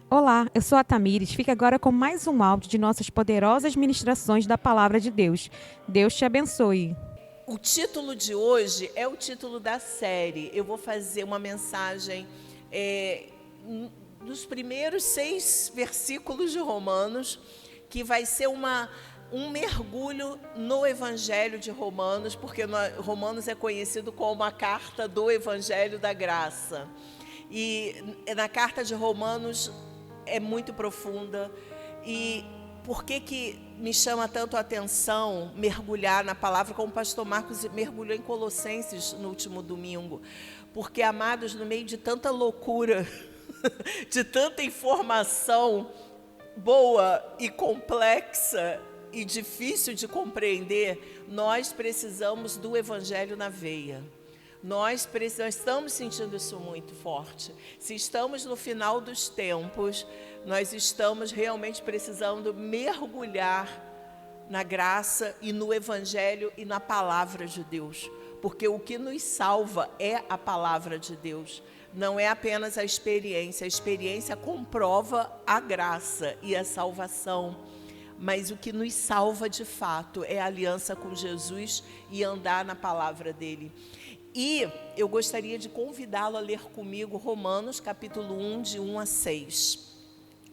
Olá, eu sou a Tamires. Fique agora com mais um áudio de nossas poderosas ministrações da Palavra de Deus. Deus te abençoe. O título de hoje é o título da série. Eu vou fazer uma mensagem dos primeiros 6 versículos de Romanos, que vai ser um mergulho no Evangelho de Romanos, porque Romanos é conhecido como a carta do Evangelho da Graça. E na carta de Romanos é muito profunda. E por que me chama tanto a atenção mergulhar na palavra, como o pastor Marcos mergulhou em Colossenses no último domingo? Porque, amados, no meio de tanta loucura, de tanta informação boa e complexa e difícil de compreender, nós precisamos do Evangelho na veia. Nós estamos sentindo isso muito forte. Se estamos no final dos tempos, nós estamos realmente precisando mergulhar na graça e no Evangelho e na palavra de Deus. Porque o que nos salva é a palavra de Deus. Não é apenas a experiência comprova a graça e a salvação. Mas o que nos salva de fato é a aliança com Jesus e andar na palavra dele. E eu gostaria de convidá-lo a ler comigo Romanos capítulo 1, de 1 a 6,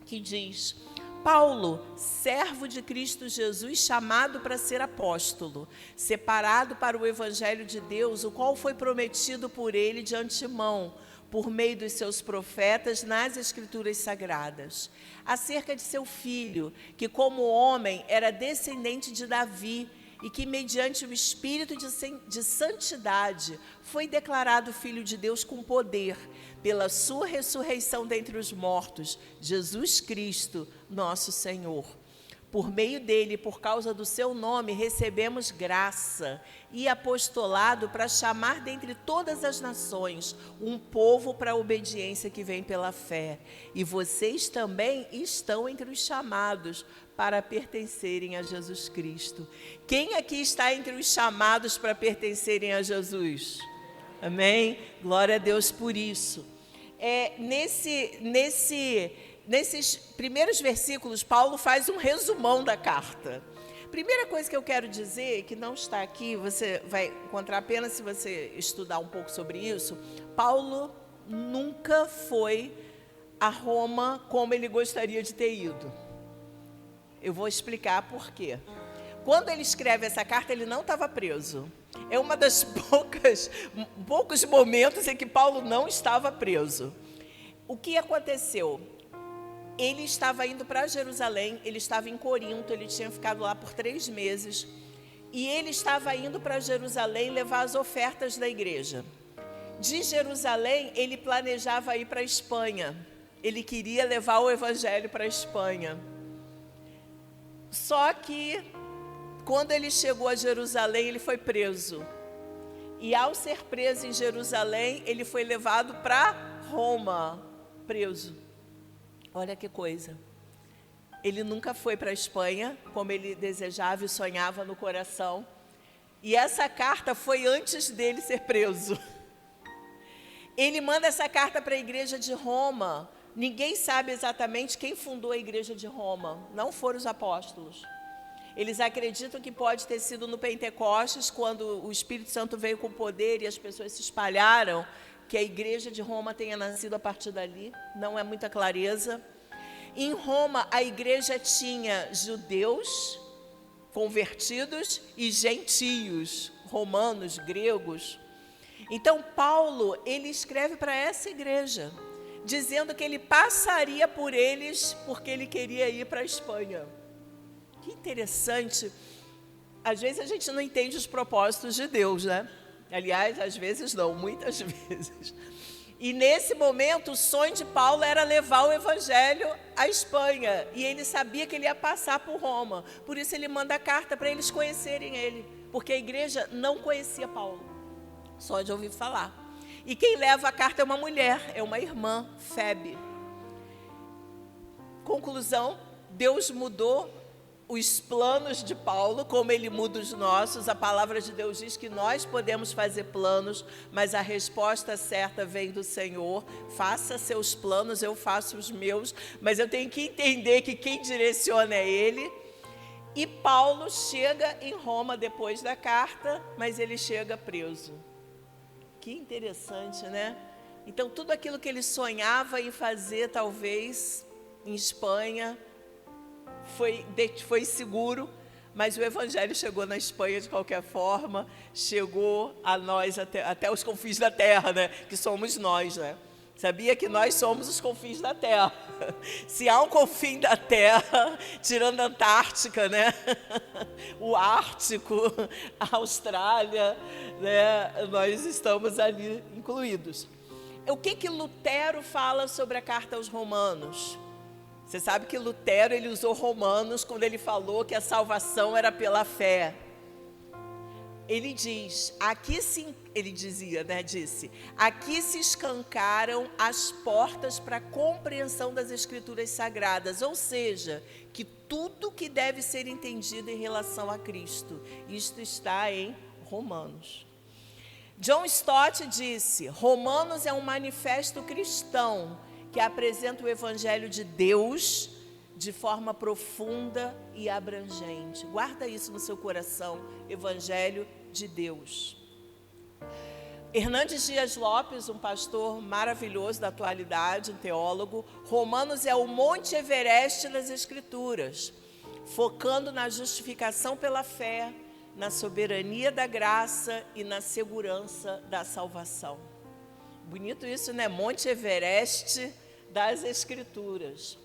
que diz: Paulo, servo de Cristo Jesus, chamado para ser apóstolo, separado para o evangelho de Deus, o qual foi prometido por ele de antemão, por meio dos seus profetas nas Escrituras Sagradas, acerca de seu filho, que como homem era descendente de Davi, e que mediante o Espírito de santidade foi declarado Filho de Deus com poder, pela sua ressurreição dentre os mortos, Jesus Cristo, nosso Senhor. Por meio dele, por causa do seu nome, recebemos graça e apostolado para chamar dentre todas as nações um povo para a obediência que vem pela fé. E vocês também estão entre os chamados para pertencerem a Jesus Cristo. Quem aqui está entre os chamados para pertencerem a Jesus? Amém? Glória a Deus por isso. Nesses primeiros versículos, Paulo faz um resumão da carta. Primeira coisa que eu quero dizer, que não está aqui, você vai encontrar apenas se você estudar um pouco sobre isso. Paulo nunca foi a Roma como ele gostaria de ter ido. Eu vou explicar por quê. Quando ele escreve essa carta, ele não estava preso. É uma das poucos momentos em que Paulo não estava preso. O que aconteceu? Ele estava indo para Jerusalém, ele estava em Corinto, ele tinha ficado lá por 3 meses. E ele estava indo para Jerusalém levar as ofertas da igreja. De Jerusalém, ele planejava ir para a Espanha. Ele queria levar o evangelho para a Espanha. Só que, quando ele chegou a Jerusalém, ele foi preso. E ao ser preso em Jerusalém, ele foi levado para Roma, preso. Olha que coisa. Ele nunca foi para a Espanha, como ele desejava e sonhava no coração. E essa carta foi antes dele ser preso. Ele manda essa carta para a igreja de Roma. Ninguém sabe exatamente quem fundou a igreja de Roma. Não foram os apóstolos. Eles acreditam que pode ter sido no Pentecostes, quando o Espírito Santo veio com poder e as pessoas se espalharam, que a igreja de Roma tenha nascido a partir dali. Não é muita clareza. Em Roma, a igreja tinha judeus convertidos e gentios, romanos, gregos. Então, Paulo, ele escreve para essa igreja, dizendo que ele passaria por eles porque ele queria ir para a Espanha. Que interessante. Às vezes a gente não entende os propósitos de Deus, né? Aliás, às vezes não, muitas vezes. E nesse momento, o sonho de Paulo era levar o evangelho à Espanha. E ele sabia que ele ia passar por Roma. Por isso ele manda a carta para eles conhecerem ele. Porque a igreja não conhecia Paulo, só de ouvir falar. E quem leva a carta é uma mulher, é uma irmã, Febe. Conclusão, Deus mudou os planos de Paulo, como ele muda os nossos. A palavra de Deus diz que nós podemos fazer planos, mas a resposta certa vem do Senhor. Faça seus planos, eu faço os meus, mas eu tenho que entender que quem direciona é Ele. E Paulo chega em Roma depois da carta, mas ele chega preso. Que interessante, né? Então, tudo aquilo que ele sonhava em fazer, talvez, em Espanha, foi seguro, mas o Evangelho chegou na Espanha de qualquer forma, chegou a nós até os confins da terra, né? Que somos nós, né? Sabia que nós somos os confins da terra. Se há um confim da terra, tirando a Antártica, né? O Ártico, a Austrália, né? Nós estamos ali incluídos. O que Lutero fala sobre a carta aos Romanos? Você sabe que Lutero, ele usou Romanos quando ele falou que a salvação era pela fé. Ele diz, disse, aqui se escancaram as portas para a compreensão das Escrituras Sagradas, ou seja, que tudo que deve ser entendido em relação a Cristo, isto está em Romanos. John Stott disse, Romanos é um manifesto cristão que apresenta o Evangelho de Deus de forma profunda e abrangente. Guarda isso no seu coração, Evangelho de Deus. Hernandes Dias Lopes, um pastor maravilhoso da atualidade, um teólogo, Romanos é o Monte Everest das Escrituras, focando na justificação pela fé, na soberania da graça e na segurança da salvação. Bonito isso, né? Monte Everest das Escrituras.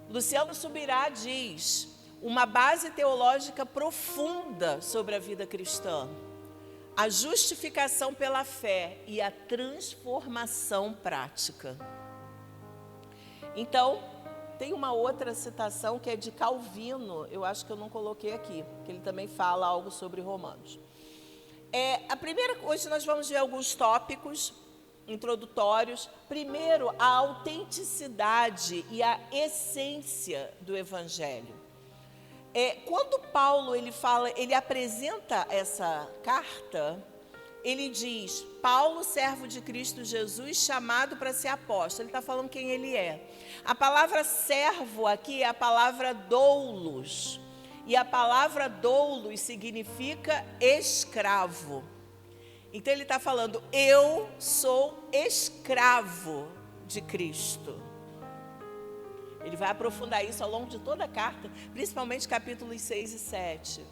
Luciano Subirá diz, uma base teológica profunda sobre a vida cristã, a justificação pela fé e a transformação prática. Então, tem uma outra citação que é de Calvino, eu acho que eu não coloquei aqui, que ele também fala algo sobre Romanos. Hoje nós vamos ver alguns tópicos introdutórios. Primeiro, a autenticidade e a essência do Evangelho. Quando Paulo ele apresenta essa carta, ele diz, Paulo, servo de Cristo Jesus, chamado para ser apóstolo. Ele está falando quem ele é. A palavra servo aqui é a palavra doulos. E a palavra doulos significa escravo. Então ele está falando, eu sou escravo de Cristo. Ele vai aprofundar isso ao longo de toda a carta, principalmente capítulos 6 e 7.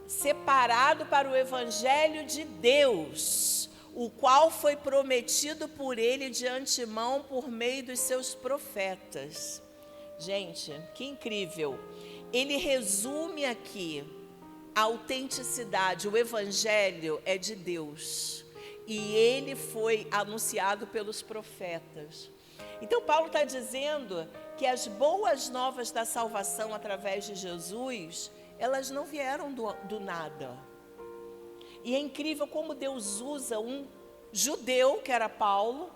Separado para o Evangelho de Deus, o qual foi prometido por ele de antemão por meio dos seus profetas. Gente, que incrível. Ele resume aqui a autenticidade. O Evangelho é de Deus e ele foi anunciado pelos profetas. Então Paulo está dizendo que as boas novas da salvação através de Jesus, elas não vieram do nada. E é incrível como Deus usa um judeu, que era Paulo,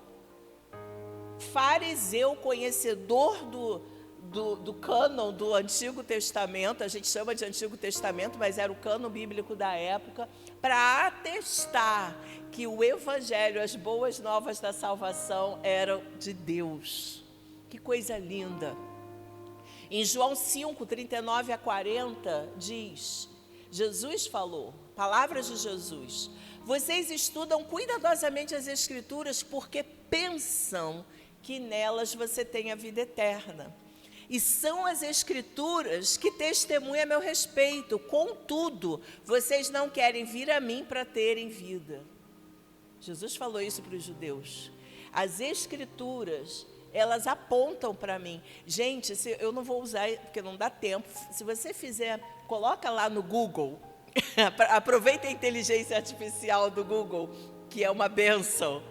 fariseu, conhecedor do cânon do Antigo Testamento, a gente chama de Antigo Testamento, mas era o cânon bíblico da época, para atestar que o Evangelho, as boas novas da salvação eram de Deus. Que coisa linda. Em João 5, 39 a 40, diz, Jesus falou, palavras de Jesus, vocês estudam cuidadosamente as Escrituras porque pensam que nelas você tem a vida eterna. E são as Escrituras que testemunham a meu respeito. Contudo, vocês não querem vir a mim para terem vida. Jesus falou isso para os judeus. As Escrituras, elas apontam para mim. Gente, eu não vou usar, porque não dá tempo. Se você fizer, coloca lá no Google. Aproveita a inteligência artificial do Google, que é uma bênção.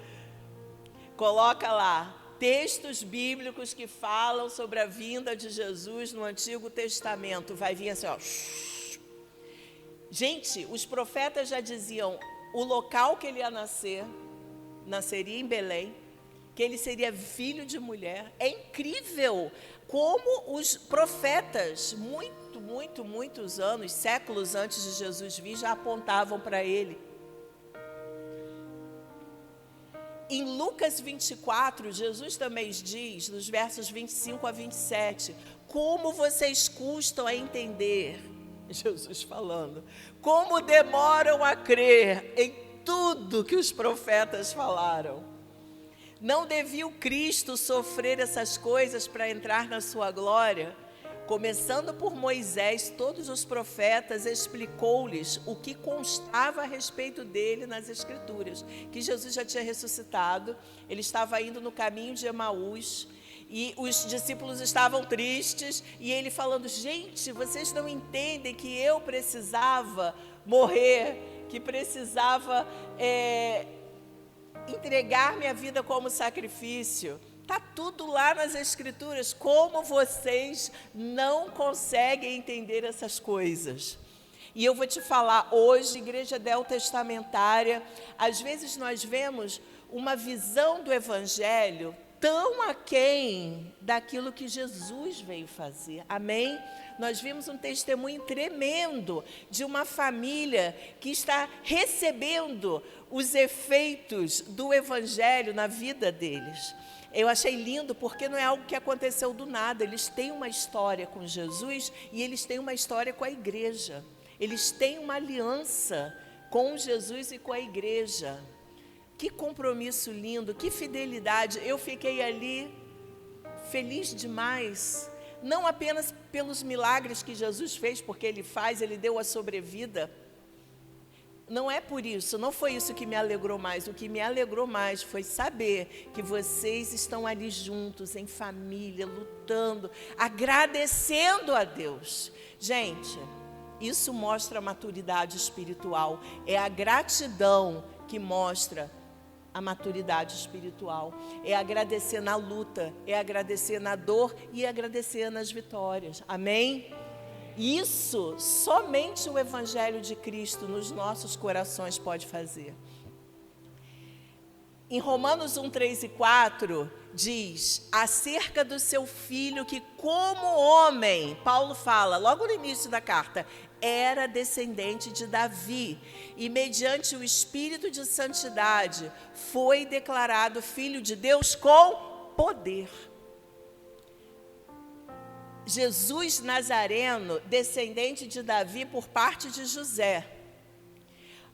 Coloca lá. Textos bíblicos que falam sobre a vinda de Jesus no Antigo Testamento. Vai vir assim, ó. Gente, os profetas já diziam o local que ele ia nascer, nasceria em Belém, que ele seria filho de mulher. É incrível como os profetas, muitos anos, séculos antes de Jesus vir, já apontavam para ele. Em Lucas 24, Jesus também diz, nos versos 25 a 27, como vocês custam a entender, Jesus falando, como demoram a crer em tudo que os profetas falaram. Não devia o Cristo sofrer essas coisas para entrar na sua glória? Começando por Moisés, todos os profetas explicou-lhes o que constava a respeito dele nas Escrituras, que Jesus já tinha ressuscitado, ele estava indo no caminho de Emaús, e os discípulos estavam tristes, e ele falando, gente, vocês não entendem que eu precisava morrer, que precisava entregar minha vida como sacrifício. Está tudo lá nas Escrituras. Como vocês não conseguem entender essas coisas? E eu vou te falar, hoje, igreja neotestamentária, às vezes nós vemos uma visão do Evangelho tão aquém daquilo que Jesus veio fazer. Amém? Nós vimos um testemunho tremendo de uma família que está recebendo os efeitos do Evangelho na vida deles. Eu achei lindo porque não é algo que aconteceu do nada. Eles têm uma história com Jesus e eles têm uma história com a igreja. Eles têm uma aliança com Jesus e com a igreja. Que compromisso lindo, que fidelidade. Eu fiquei ali feliz demais. Não apenas pelos milagres que Jesus fez, porque Ele faz, Ele deu a sobrevida. Não é por isso, não foi isso que me alegrou mais. O que me alegrou mais foi saber que vocês estão ali juntos, em família, lutando, agradecendo a Deus. Gente, isso mostra a maturidade espiritual. É a gratidão que mostra a maturidade espiritual. É agradecer na luta, é agradecer na dor e agradecer nas vitórias. Amém? Isso somente o Evangelho de Cristo nos nossos corações pode fazer. Em Romanos 1, 3 e 4, diz acerca do seu filho que, como homem, Paulo fala, logo no início da carta, era descendente de Davi e, mediante o Espírito de Santidade, foi declarado Filho de Deus com poder. Jesus Nazareno, descendente de Davi por parte de José,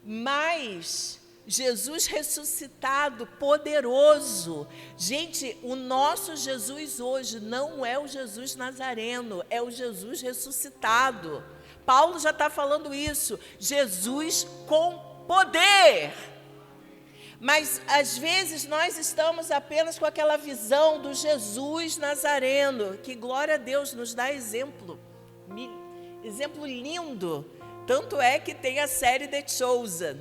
mas Jesus ressuscitado, poderoso. Gente, o nosso Jesus hoje não é o Jesus Nazareno, é o Jesus ressuscitado. Paulo já está falando isso, Jesus com poder. Mas, às vezes, nós estamos apenas com aquela visão do Jesus Nazareno, que, glória a Deus, nos dá exemplo. Exemplo lindo. Tanto é que tem a série The Chosen,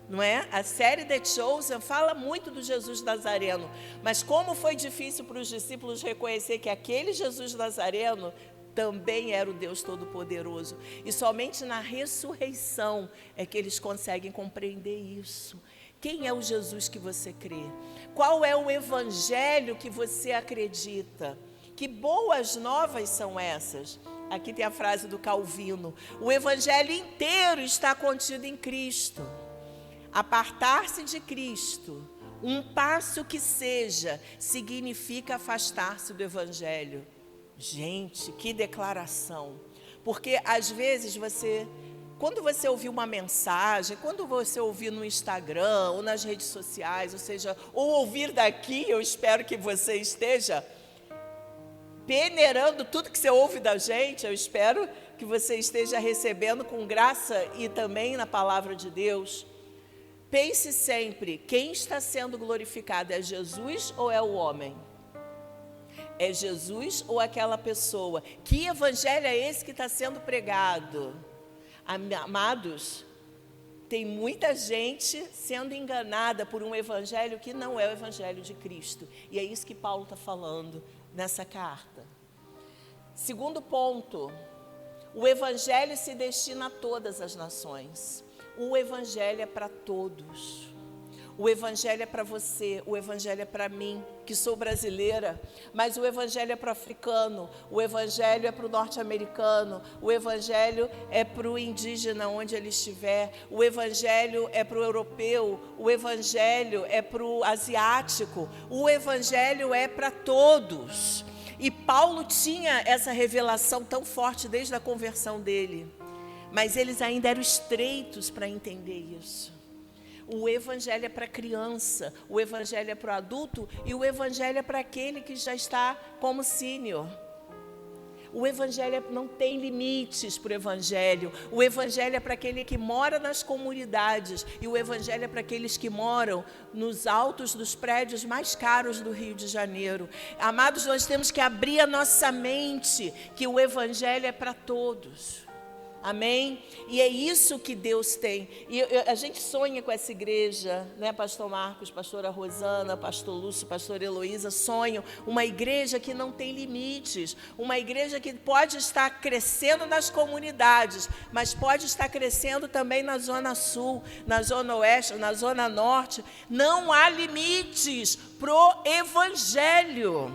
não é? A série The Chosen fala muito do Jesus Nazareno. Mas como foi difícil para os discípulos reconhecer que aquele Jesus Nazareno também era o Deus Todo-Poderoso. E somente na ressurreição é que eles conseguem compreender isso. Quem é o Jesus que você crê? Qual é o Evangelho que você acredita? Que boas novas são essas? Aqui tem a frase do Calvino. O Evangelho inteiro está contido em Cristo. Apartar-se de Cristo, um passo que seja, significa afastar-se do Evangelho. Gente, que declaração. Porque às vezes quando você ouvir uma mensagem, quando você ouvir no Instagram ou nas redes sociais, ou ouvir daqui, eu espero que você esteja peneirando tudo que você ouve da gente, eu espero que você esteja recebendo com graça e também na palavra de Deus. Pense sempre, quem está sendo glorificado é Jesus ou é o homem? É Jesus ou aquela pessoa? Que evangelho é esse que está sendo pregado? Amados, tem muita gente sendo enganada por um evangelho que não é o evangelho de Cristo. E é isso que Paulo está falando nessa carta. Segundo ponto, o evangelho se destina a todas as nações. O evangelho é para todos. O evangelho é para você, o evangelho é para mim, que sou brasileira, mas o evangelho é para o africano, o evangelho é para o norte-americano, o evangelho é para o indígena, onde ele estiver, o evangelho é para o europeu, o evangelho é para o asiático, o evangelho é para todos. E Paulo tinha essa revelação tão forte desde a conversão dele, mas eles ainda eram estreitos para entender isso. O evangelho é para criança, o evangelho é para o adulto e o evangelho é para aquele que já está como sênior. O evangelho não tem limites para o evangelho. O evangelho é para aquele que mora nas comunidades e o evangelho é para aqueles que moram nos altos dos prédios mais caros do Rio de Janeiro. Amados, nós temos que abrir a nossa mente que o evangelho é para todos. Amém? E é isso que Deus tem. E a gente sonha com essa igreja, né? Pastor Marcos, pastora Rosana, pastor Lúcio, pastora Heloísa, sonham uma igreja que não tem limites, uma igreja que pode estar crescendo nas comunidades, mas pode estar crescendo também na Zona Sul, na Zona Oeste, na Zona Norte. Não há limites pro evangelho.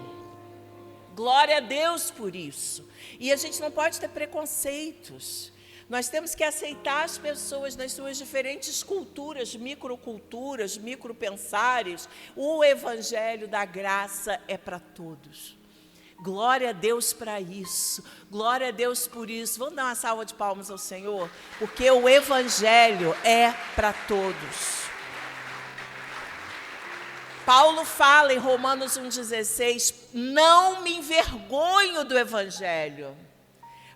Glória a Deus por isso. E a gente não pode ter preconceitos. Nós temos que aceitar as pessoas nas suas diferentes culturas, microculturas, micropensares. O evangelho da graça é para todos. Glória a Deus para isso. Glória a Deus por isso. Vamos dar uma salva de palmas ao Senhor? Porque o evangelho é para todos. Paulo fala em Romanos 1,16, não me envergonho do evangelho,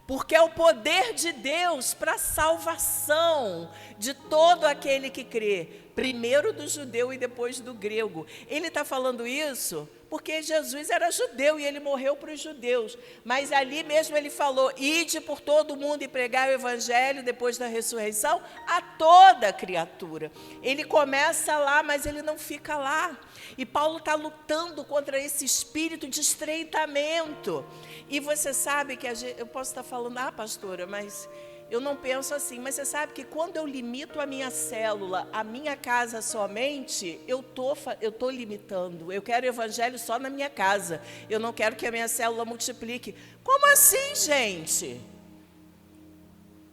porque é o poder de Deus para a salvação de todo aquele que crê, primeiro do judeu e depois do grego. Ele está falando isso porque Jesus era judeu e ele morreu para os judeus. Mas ali mesmo ele falou, ide por todo o mundo e pregai o evangelho depois da ressurreição a toda criatura. Ele começa lá, mas ele não fica lá. E Paulo está lutando contra esse espírito de estreitamento. E você sabe que eu posso estar falando, pastora, mas eu não penso assim. Mas você sabe que quando eu limito a minha célula, a minha casa somente, eu tô limitando. Eu quero o evangelho só na minha casa. Eu não quero que a minha célula multiplique. Como assim, gente?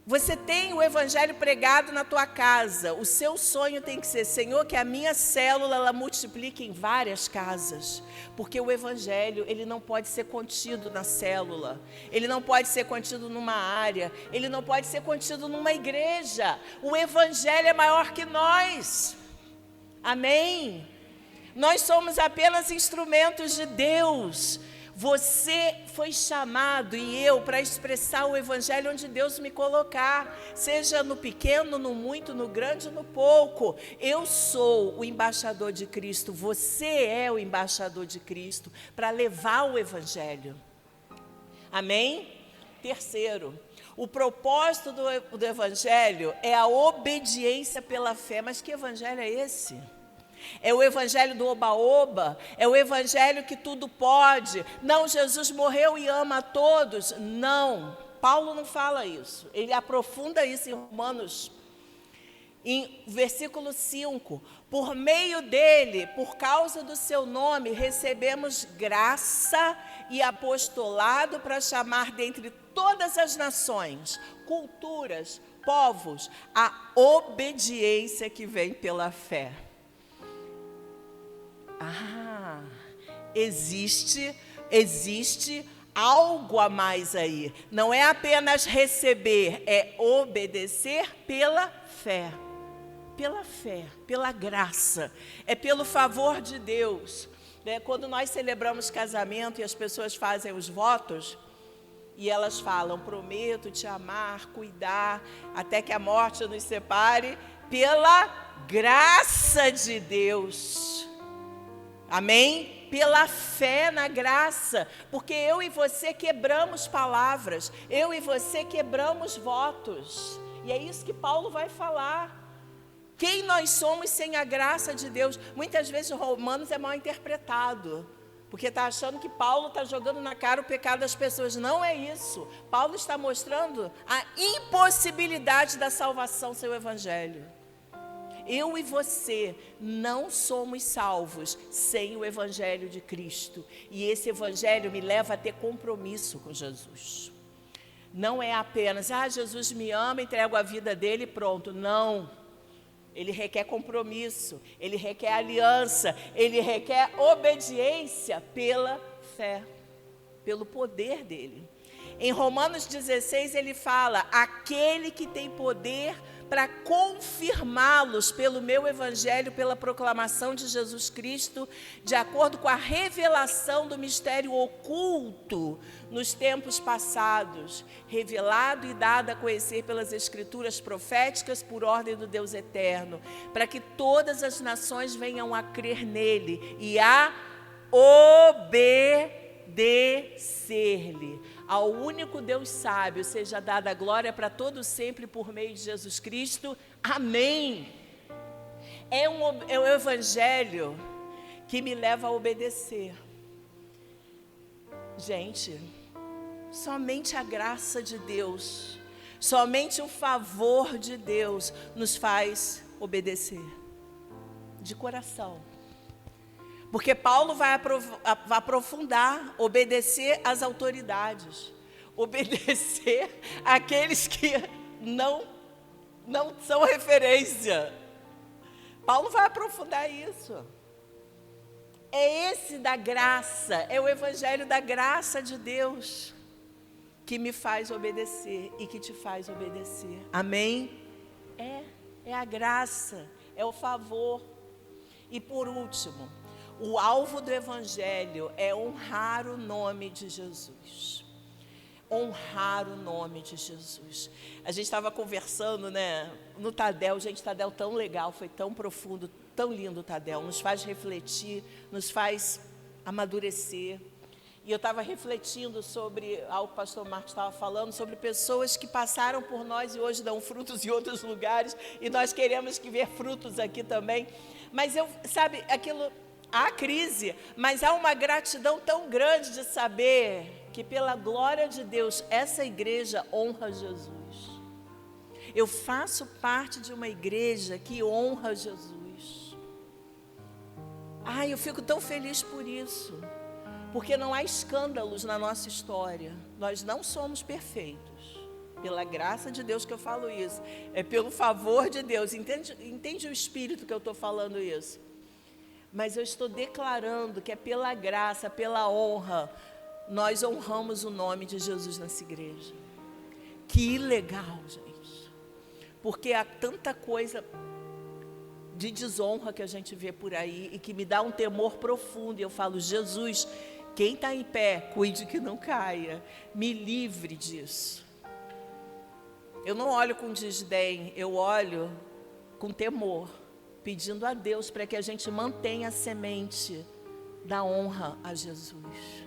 Você tem o evangelho pregado na tua casa. O seu sonho tem que ser, Senhor, que a minha célula ela multiplique em várias casas. Porque o evangelho, ele não pode ser contido na célula. Ele não pode ser contido numa área. Ele não pode ser contido numa igreja. O evangelho é maior que nós. Amém? Nós somos apenas instrumentos de Deus. Você foi chamado e eu para expressar o evangelho onde Deus me colocar, seja no pequeno, no muito, no grande, no pouco. Eu sou o embaixador de Cristo, você é o embaixador de Cristo para levar o evangelho. Amém? Terceiro, o propósito do evangelho é a obediência pela fé. Mas que evangelho é esse? É o evangelho do oba-oba, é o evangelho que tudo pode. Não, Jesus morreu e ama a todos. Não, Paulo não fala isso. Ele aprofunda isso em Romanos, em versículo 5. Por meio dele, por causa do seu nome, recebemos graça e apostolado para chamar dentre todas as nações, culturas, povos, a obediência que vem pela fé. Existe algo a mais aí. Não é apenas receber, é obedecer pela fé. Pela fé, pela graça. É pelo favor de Deus. Quando nós celebramos casamento e as pessoas fazem os votos, e elas falam, prometo te amar, cuidar, até que a morte nos separe, pela graça de Deus. Amém? Pela fé na graça, porque eu e você quebramos palavras, eu e você quebramos votos, e é isso que Paulo vai falar. Quem nós somos sem a graça de Deus? Muitas vezes Romanos é mal interpretado, porque está achando que Paulo está jogando na cara o pecado das pessoas. Não é isso. Paulo está mostrando a impossibilidade da salvação sem o evangelho. Eu e você não somos salvos sem o Evangelho de Cristo. E esse Evangelho me leva a ter compromisso com Jesus. Não é apenas, Jesus me ama, entrego a vida dele e pronto. Não. Ele requer compromisso, ele requer aliança, ele requer obediência pela fé, pelo poder dele. Em Romanos 16 ele fala, aquele que tem poder para confirmá-los pelo meu evangelho, pela proclamação de Jesus Cristo, de acordo com a revelação do mistério oculto nos tempos passados, revelado e dado a conhecer pelas escrituras proféticas por ordem do Deus eterno, para que todas as nações venham a crer nele e a obedecer-lhe. Ao único Deus sábio seja dada a glória para todo sempre por meio de Jesus Cristo. Amém. É um evangelho que me leva a obedecer. Gente, somente a graça de Deus, somente o favor de Deus nos faz obedecer. De coração. Porque Paulo vai aprofundar, obedecer às autoridades, obedecer àqueles que não são referência. Paulo vai aprofundar isso. É esse da graça, é o evangelho da graça de Deus que me faz obedecer e que te faz obedecer. Amém? É a graça, é o favor. E por último, o alvo do evangelho é honrar o nome de Jesus. Honrar o nome de Jesus. A gente estava conversando, no Tadel. Gente, Tadel tão legal, foi tão profundo, tão lindo o Tadel. Nos faz refletir, nos faz amadurecer. E eu estava refletindo sobre algo que o pastor Marcos estava falando, sobre pessoas que passaram por nós e hoje dão frutos em outros lugares. E nós queremos que ver frutos aqui também. Mas há crise, mas há uma gratidão tão grande de saber que pela glória de Deus, essa igreja honra Jesus. Eu faço parte de uma igreja que honra Jesus. Eu fico tão feliz por isso, porque não há escândalos na nossa história. Nós não somos perfeitos. Pela graça de Deus que eu falo isso. É pelo favor de Deus. Entende o espírito que eu estou falando isso? Mas eu estou declarando que é pela graça, pela honra, nós honramos o nome de Jesus nessa igreja. Que legal, gente. Porque há tanta coisa de desonra que a gente vê por aí e que me dá um temor profundo. E eu falo, Jesus, quem está em pé, cuide que não caia. Me livre disso. Eu não olho com desdém, eu olho com temor, pedindo a Deus para que a gente mantenha a semente da honra a Jesus.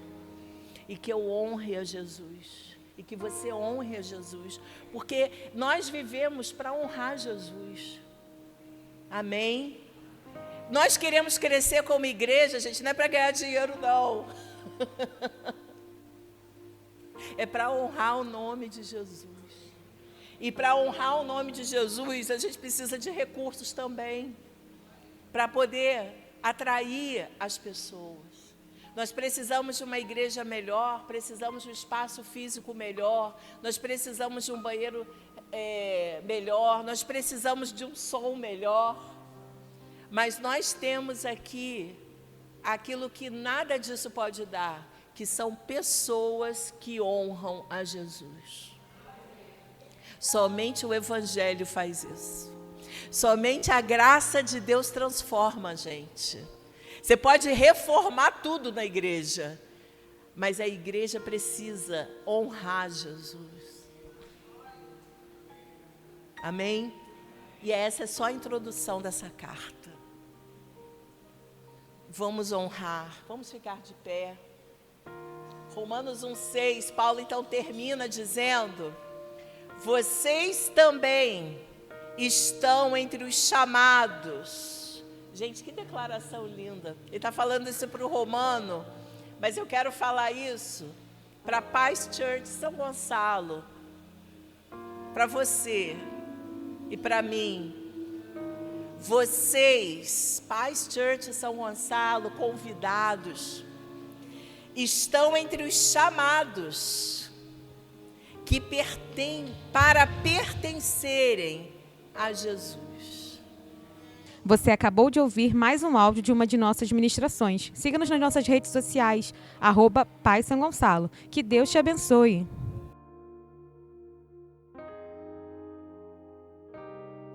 E que eu honre a Jesus. E que você honre a Jesus. Porque nós vivemos para honrar Jesus. Amém? Nós queremos crescer como igreja, gente, não é para ganhar dinheiro, não. É para honrar o nome de Jesus. E para honrar o nome de Jesus, a gente precisa de recursos também. Para poder atrair as pessoas. Nós precisamos de uma igreja melhor, precisamos de um espaço físico melhor, nós precisamos de um banheiro melhor, nós precisamos de um som melhor. Mas nós temos aqui aquilo que nada disso pode dar, que são pessoas que honram a Jesus. Somente o Evangelho faz isso. Somente a graça de Deus transforma a gente. Você pode reformar tudo na igreja, mas a igreja precisa honrar Jesus. Amém? E essa é só a introdução dessa carta. Vamos honrar, vamos ficar de pé. Romanos 1,6, Paulo então termina dizendo: vocês também estão entre os chamados. Gente, que declaração linda. Ele está falando isso para o Romano, mas eu quero falar isso para a Paz Church São Gonçalo, para você e para mim. Vocês, Paz Church São Gonçalo, convidados, estão entre os chamados que para pertencerem a Jesus. Você acabou de ouvir mais um áudio de uma de nossas ministrações. Siga-nos nas nossas redes sociais, @Paz São Gonçalo. Que Deus te abençoe.